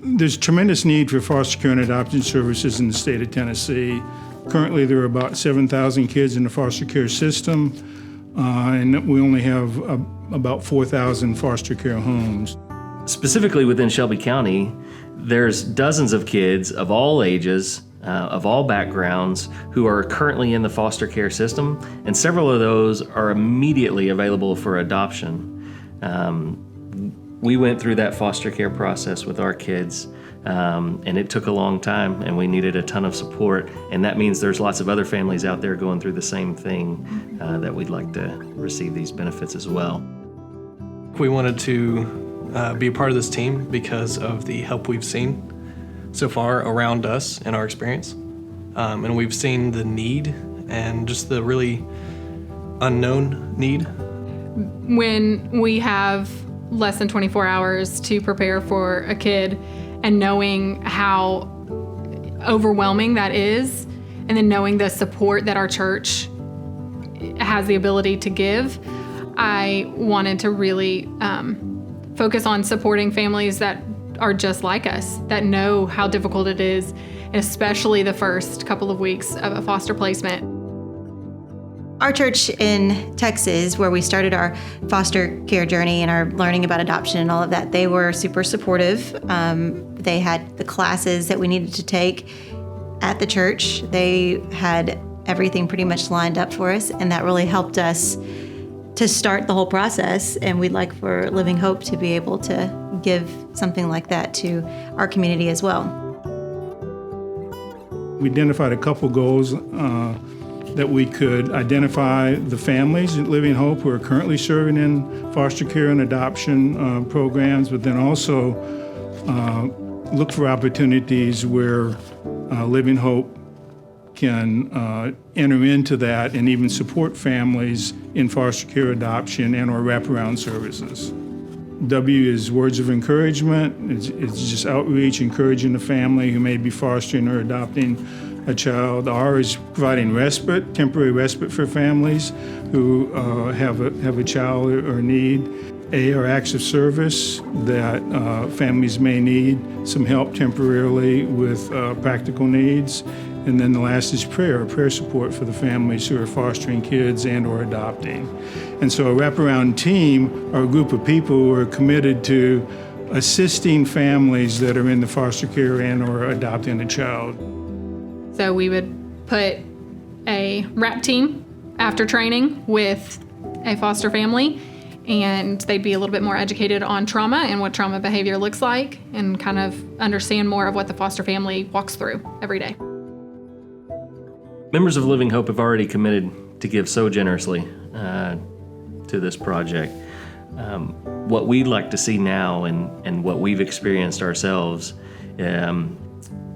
There's tremendous need for foster care and adoption services in the state of Tennessee. Currently, there are about 7,000 kids in the foster care system, and we only have about 4,000 foster care homes. Specifically within Shelby County, there's dozens of kids of all ages, of all backgrounds, who are currently in the foster care system, and several of those are immediately available for adoption. We went through that foster care process with our kids, and it took a long time, and we needed a ton of support, and that means there's lots of other families out there going through the same thing that we'd like to receive these benefits as well. We wanted to be a part of this team because of the help we've seen so far around us in our experience, and we've seen the need and just the really unknown need. When we have less than 24 hours to prepare for a kid and knowing how overwhelming that is, and then knowing the support that our church has the ability to give, I wanted to really focus on supporting families that are just like us, that know how difficult it is, especially the first couple of weeks of a foster placement. Our church in Texas, where we started our foster care journey and our learning about adoption and all of that, they were super supportive. They had the classes that we needed to take at the church. They had everything pretty much lined up for us, and that really helped us to start the whole process. And we'd like for Living Hope to be able to give something like that to our community as well. We identified a couple goals that we could identify the families at Living Hope who are currently serving in foster care and adoption programs, but then also look for opportunities where Living Hope can enter into that and even support families in foster care, adoption, and or wraparound services. W is words of encouragement. It's just outreach, encouraging the family who may be fostering or adopting a child. R is providing respite, temporary respite for families who have a child or need. A are acts of service that families may need some help temporarily with practical needs. And then the last is prayer support for the families who are fostering kids and or adopting. And so a wraparound team are a group of people who are committed to assisting families that are in the foster care and or adopting a child. So we would put a wrap team after training with a foster family, and they'd be a little bit more educated on trauma and what trauma behavior looks like, and kind of understand more of what the foster family walks through every day. Members of Living Hope have already committed to give so generously to this project. What we'd like to see now and what we've experienced ourselves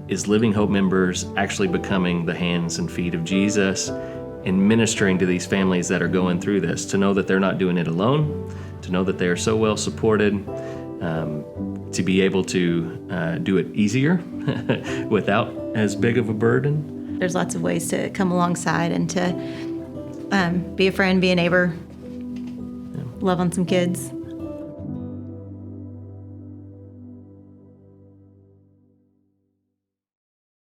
is Living Hope members actually becoming the hands and feet of Jesus and ministering to these families that are going through this, to know that they're not doing it alone, to know that they are so well supported, to be able to do it easier without as big of a burden. There's lots of ways to come alongside and to be a friend, be a neighbor, love on some kids.